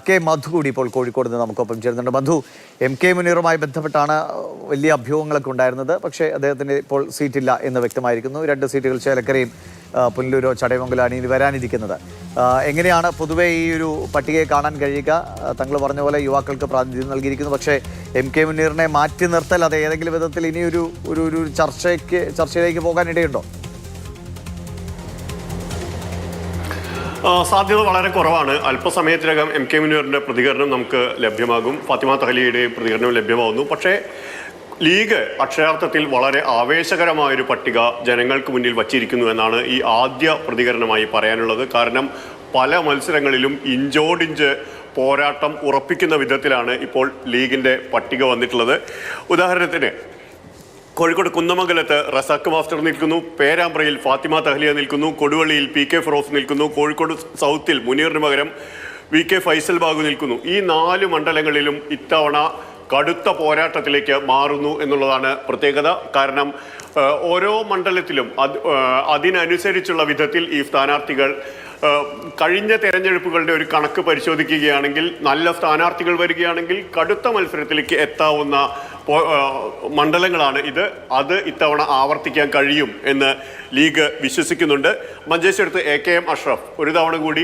K മധു കൂടി ഇപ്പോൾ കോഴിക്കോട് നിന്ന് നമുക്കൊപ്പം ചേരുന്നുണ്ട്. മധു, MK മുനീറുമായി ബന്ധപ്പെട്ടാണ് വലിയ അഭ്യൂഹങ്ങളൊക്കെ ഉണ്ടായിരുന്നത്. പക്ഷേ അദ്ദേഹത്തിന് ഇപ്പോൾ സീറ്റില്ല എന്ന് വ്യക്തമായിരിക്കുന്നു. 2 സീറ്റുകൾ ചേലക്കരയും പുനലൂരോ ചടയമംഗലാണ് ഇനി വരാനിരിക്കുന്നത്. എങ്ങനെയാണ് പൊതുവെ ഈ ഒരു പട്ടികയെ കാണാൻ കഴിയുക? തങ്ങൾ പറഞ്ഞ പോലെ യുവാക്കൾക്ക് പ്രാതിനിധ്യം നൽകിയിരിക്കുന്നു. പക്ഷേ MK മുനീറിനെ മാറ്റി നിർത്തൽ അത് ഏതെങ്കിലും വിധത്തിൽ ഇനിയൊരു ഒരു ചർച്ചയിലേക്ക് പോകാൻ ഇടയുണ്ടോ? സാധ്യത വളരെ കുറവാണ്. അല്പസമയത്തിനകം MK മുനീറിൻ്റെ പ്രതികരണം നമുക്ക് ലഭ്യമാകും. ഫാത്തിമ തഹ്ലിയയുടെ പ്രതികരണം ലഭ്യമാകുന്നു. പക്ഷേ ലീഗ് അക്ഷരാർത്ഥത്തിൽ വളരെ ആവേശകരമായൊരു പട്ടിക ജനങ്ങൾക്ക് മുന്നിൽ വച്ചിരിക്കുന്നു എന്നാണ് ഈ ആദ്യ പ്രതികരണമായി പറയാനുള്ളത്. കാരണം പല മത്സരങ്ങളിലും ഇഞ്ചോടിഞ്ച് പോരാട്ടം ഉറപ്പിക്കുന്ന വിധത്തിലാണ് ഇപ്പോൾ ലീഗിൻ്റെ പട്ടിക വന്നിട്ടുള്ളത്. ഉദാഹരണത്തിന് കോഴിക്കോട് കുന്നമംഗലത്ത് റസാഖ് മാസ്റ്റർ നിൽക്കുന്നു, പേരാമ്പ്രയിൽ ഫാത്തിമ തഹ്ലിയ നിൽക്കുന്നു, കൊടുവള്ളിയിൽ PK ഫിറോസ് നിൽക്കുന്നു, കോഴിക്കോട് സൗത്തിൽ മുനീറിന് പകരം VK ഫൈസൽ ബാഗു നിൽക്കുന്നു. ഈ 4 മണ്ഡലങ്ങളിലും ഇത്തവണ കടുത്ത പോരാട്ടത്തിലേക്ക് മാറുന്നു എന്നുള്ളതാണ് പ്രത്യേകത. കാരണം ഓരോ മണ്ഡലത്തിലും അതിനനുസരിച്ചുള്ള വിധത്തിൽ ഈ സ്ഥാനാർത്ഥികൾ കഴിഞ്ഞ തെരഞ്ഞെടുപ്പുകളുടെ ഒരു കണക്ക് പരിശോധിക്കുകയാണെങ്കിൽ നല്ല സ്ഥാനാർത്ഥികൾ വരികയാണെങ്കിൽ കടുത്ത മത്സരത്തിലേക്ക് എത്താവുന്ന മണ്ഡലങ്ങളാണ് ഇത്. അത് ഇത്തവണ ആവർത്തിക്കാൻ കഴിയും എന്ന് ലീഗ് വിശ്വസിക്കുന്നുണ്ട്. മഞ്ചേശ്വരത്ത് AKM അഷ്റഫ് ഒരു തവണ കൂടി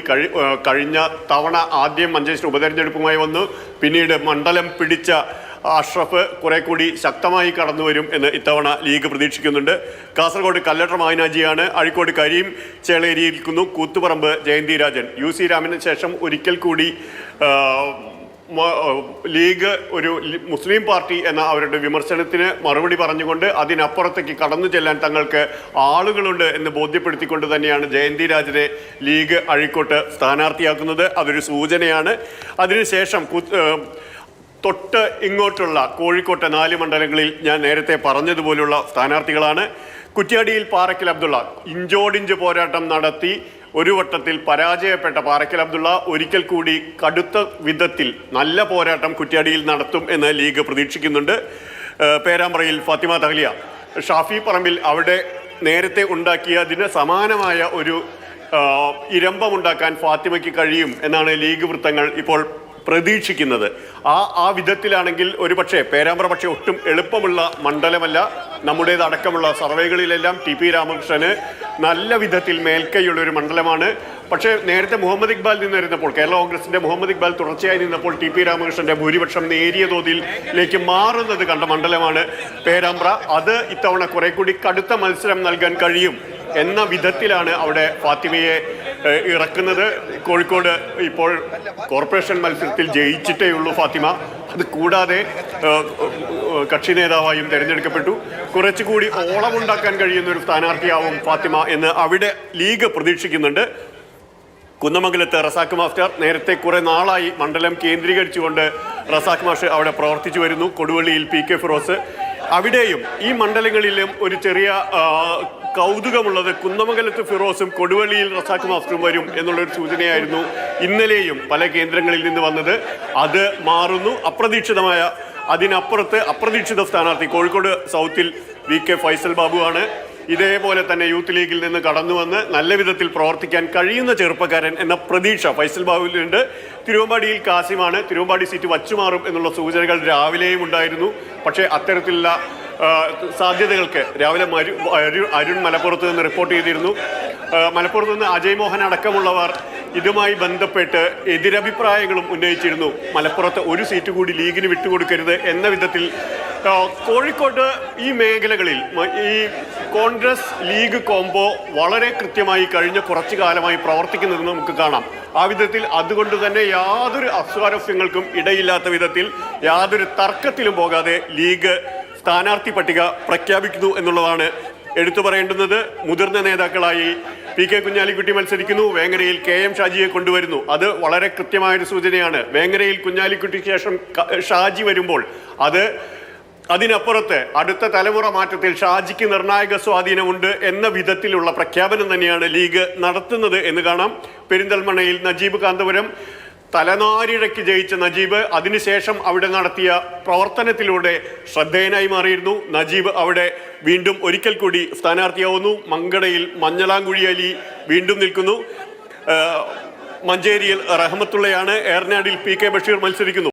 കഴിഞ്ഞ തവണ ആദ്യം മഞ്ചേശ്വരം ഉപതെരഞ്ഞെടുപ്പുമായി വന്നു, പിന്നീട് മണ്ഡലം പിടിച്ച അഷ്റഫ് കുറെ കൂടി ശക്തമായി കടന്നു വരും എന്ന് ഇത്തവണ ലീഗ് പ്രതീക്ഷിക്കുന്നുണ്ട്. കാസർഗോഡ് കല്ലട്ര മായനാജിയാണ്, അഴീക്കോട് കരീം ചേളേരിയിരിക്കുന്നു, കൂത്തുപറമ്പ് ജയന്തി രാജൻ. UC രാമന് ശേഷം ഒരിക്കൽ കൂടി ലീഗ് ഒരു മുസ്ലിം പാർട്ടി എന്ന അവരുടെ വിമർശനത്തിന് മറുപടി പറഞ്ഞുകൊണ്ട് അതിനപ്പുറത്തേക്ക് കടന്നു ചെല്ലാൻ തങ്ങൾക്ക് ആളുകളുണ്ട് എന്ന് ബോധ്യപ്പെടുത്തിക്കൊണ്ട് തന്നെയാണ് ജയന്തി രാജനെ ലീഗ് അഴീക്കോട്ട് സ്ഥാനാർത്ഥിയാക്കുന്നത്. അതൊരു സൂചനയാണ്. അതിനുശേഷം തൊട്ട് ഇങ്ങോട്ടുള്ള കോഴിക്കോട്ടെ 4 മണ്ഡലങ്ങളിൽ ഞാൻ നേരത്തെ പറഞ്ഞതുപോലുള്ള സ്ഥാനാർത്ഥികളാണ്. കുറ്റ്യാടിയിൽ പാറക്കൽ അബ്ദുള്ള ഇഞ്ചോടിഞ്ച് പോരാട്ടം നടത്തി ഒരു വട്ടത്തിൽ പരാജയപ്പെട്ട പാറക്കൽ അബ്ദുള്ള ഒരിക്കൽ കൂടി കടുത്ത വിധത്തിൽ നല്ല പോരാട്ടം കുറ്റ്യാടിയിൽ നടത്തും എന്ന് ലീഗ് പ്രതീക്ഷിക്കുന്നുണ്ട്. പേരാമ്പ്രയിൽ ഫാത്തിമ തഹ്ലിയ, ഷാഫി പറമ്പിൽ അവിടെ നേരത്തെ ഉണ്ടാക്കിയതിന് സമാനമായ ഒരു ഇരമ്പമുണ്ടാക്കാൻ ഫാത്തിമയ്ക്ക് കഴിയും എന്നാണ് ലീഗ് വൃത്തങ്ങൾ ഇപ്പോൾ പ്രതീക്ഷിക്കുന്നത്. ആ വിധത്തിലാണെങ്കിൽ ഒരുപക്ഷെ പേരാമ്പ്ര പക്ഷേ ഒട്ടും എളുപ്പമുള്ള മണ്ഡലമല്ല. നമ്മുടേതടക്കമുള്ള സർവേകളിലെല്ലാം TP രാമകൃഷ്ണന് നല്ല വിധത്തിൽ മേൽക്കൈയുള്ള ഒരു മണ്ഡലമാണ്. പക്ഷേ നേരത്തെ മുഹമ്മദ് ഇക്ബാൽ നിന്നിരുന്നപ്പോൾ, കേരള കോൺഗ്രസിന്റെ മുഹമ്മദ് ഇക്ബാൽ തുടർച്ചയായി നിന്നപ്പോൾ TP രാമകൃഷ്ണന്റെ ഭൂരിപക്ഷം നേരിയ തോതിലേക്ക് മാറുന്നത് കണ്ട മണ്ഡലമാണ് പേരാമ്പ്ര. അത് ഇത്തവണ കുറെ കൂടി കടുത്ത മത്സരം നൽകാൻ കഴിയും എന്ന വിധത്തിലാണ് അവിടെ ഫാത്തിമയെ ഇറക്കുന്നത്. കോഴിക്കോട് ഇപ്പോൾ കോർപ്പറേഷൻ മത്സരത്തിൽ ജയിച്ചിട്ടേ ഉള്ളൂ ഫാത്തിമ. അത് കൂടാതെ കക്ഷി നേതാവായും തിരഞ്ഞെടുക്കപ്പെട്ടു. കുറച്ചുകൂടി ഓളമുണ്ടാക്കാൻ കഴിയുന്ന ഒരു സ്ഥാനാർത്ഥിയാവും ഫാത്തിമ എന്ന് അവിടെ ലീഗ് പ്രതീക്ഷിക്കുന്നുണ്ട്. കുന്നമംഗലത്ത് റസാഖ് മാസ്റ്റർ നേരത്തെ കുറെ നാളായി മണ്ഡലം കേന്ദ്രീകരിച്ചുകൊണ്ട് റസാഖ് മാസ്റ്റർ അവിടെ പ്രവർത്തിച്ചു വരുന്നു. കൊടുവള്ളിയിൽ PK ഫിറോസ്. അവിടെയും ഈ മണ്ഡലങ്ങളിലും ഒരു ചെറിയ കൗതുകമുള്ളത് കുന്നമംഗലത്ത് ഫിറോസും കൊടുവള്ളിയിൽ റസാഖ് മാസ്റ്ററും വരും എന്നുള്ളൊരു സൂചനയായിരുന്നു ഇന്നലെയും പല കേന്ദ്രങ്ങളിൽ നിന്ന് വന്നത്. അത് മാറുന്നു. അതിനപ്പുറത്ത് അപ്രതീക്ഷിത സ്ഥാനാർത്ഥി കോഴിക്കോട് സൗത്തിൽ VK ഫൈസൽ ബാബു ആണ്. ഇതേപോലെ തന്നെ യൂത്ത് ലീഗിൽ നിന്ന് കടന്നു വന്ന് നല്ല വിധത്തിൽ പ്രവർത്തിക്കാൻ കഴിയുന്ന ചെറുപ്പക്കാരൻ എന്ന പ്രതീക്ഷ ഫൈസൽ ബാബുവിലുണ്ട്. തിരുവമ്പാടിയിൽ കാസിമാണ്. തിരുവമ്പാടി സീറ്റ് വച്ചുമാറും എന്നുള്ള സൂചനകൾ രാവിലെയും ഉണ്ടായിരുന്നു. പക്ഷേ അത്തരത്തിലുള്ള സാധ്യതകൾക്ക് രാവിലെ അരുൺ മലപ്പുറത്ത് നിന്ന് റിപ്പോർട്ട് ചെയ്തിരുന്നു. മലപ്പുറത്ത് നിന്ന് അജയ് മോഹൻ അടക്കമുള്ളവർ ഇതുമായി ബന്ധപ്പെട്ട് എതിരഭിപ്രായങ്ങളും ഉന്നയിച്ചിരുന്നു. മലപ്പുറത്ത് ഒരു സീറ്റ് കൂടി ലീഗിന് വിട്ടുകൊടുക്കരുത് എന്ന വിധത്തിൽ. കോഴിക്കോട് ഈ മേഖലകളിൽ ഈ കോൺഗ്രസ് ലീഗ് കോംബോ വളരെ കൃത്യമായി കഴിഞ്ഞ കുറച്ചു കാലമായി പ്രവർത്തിക്കുന്നത് നമുക്ക് കാണാം. ആ വിധത്തിൽ അതുകൊണ്ട് തന്നെ യാതൊരു അസ്വാരസ്യങ്ങൾക്കും ഇടയില്ലാത്ത വിധത്തിൽ യാതൊരു തർക്കത്തിലും പോകാതെ ലീഗ് സ്ഥാനാർത്ഥി പട്ടിക പ്രഖ്യാപിക്കുന്നു എന്നുള്ളതാണ് എടുത്തു പറയേണ്ടുന്നത്. മുതിർന്ന നേതാക്കളായി PK കുഞ്ഞാലിക്കുട്ടി മത്സരിക്കുന്നു. വേങ്ങരയിൽ KM ഷാജിയെ കൊണ്ടുവരുന്നു. അത് വളരെ കൃത്യമായൊരു സൂചനയാണ്. വേങ്ങരയിൽ കുഞ്ഞാലിക്കുട്ടിക്ക് ശേഷം ഷാജി വരുമ്പോൾ അതിനപ്പുറത്ത് അടുത്ത തലമുറ മാറ്റത്തിൽ ഷാജിക്ക് നിർണായക സ്വാധീനമുണ്ട് എന്ന വിധത്തിലുള്ള പ്രഖ്യാപനം തന്നെയാണ് ലീഗ് നടത്തുന്നത് എന്ന് കാണാം. പെരിന്തൽമണ്ണയിൽ നജീബ് കാന്തപുരം തലനാരിഴയ്ക്ക് ജയിച്ച നജീബ് അതിനുശേഷം അവിടെ നടത്തിയ പ്രവർത്തനത്തിലൂടെ ശ്രദ്ധേയനായി മാറിയിരുന്നു. നജീബ് അവിടെ വീണ്ടും ഒരിക്കൽ കൂടി സ്ഥാനാർത്ഥിയാവുന്നു. മങ്കടയിൽ മഞ്ഞളാംകുഴി അലി വീണ്ടും നിൽക്കുന്നു. മഞ്ചേരിയിൽ റഹ്മത്തുള്ളയാണ്, ഏറനാടിൽ പി കെ ബഷീർ മത്സരിക്കുന്നു.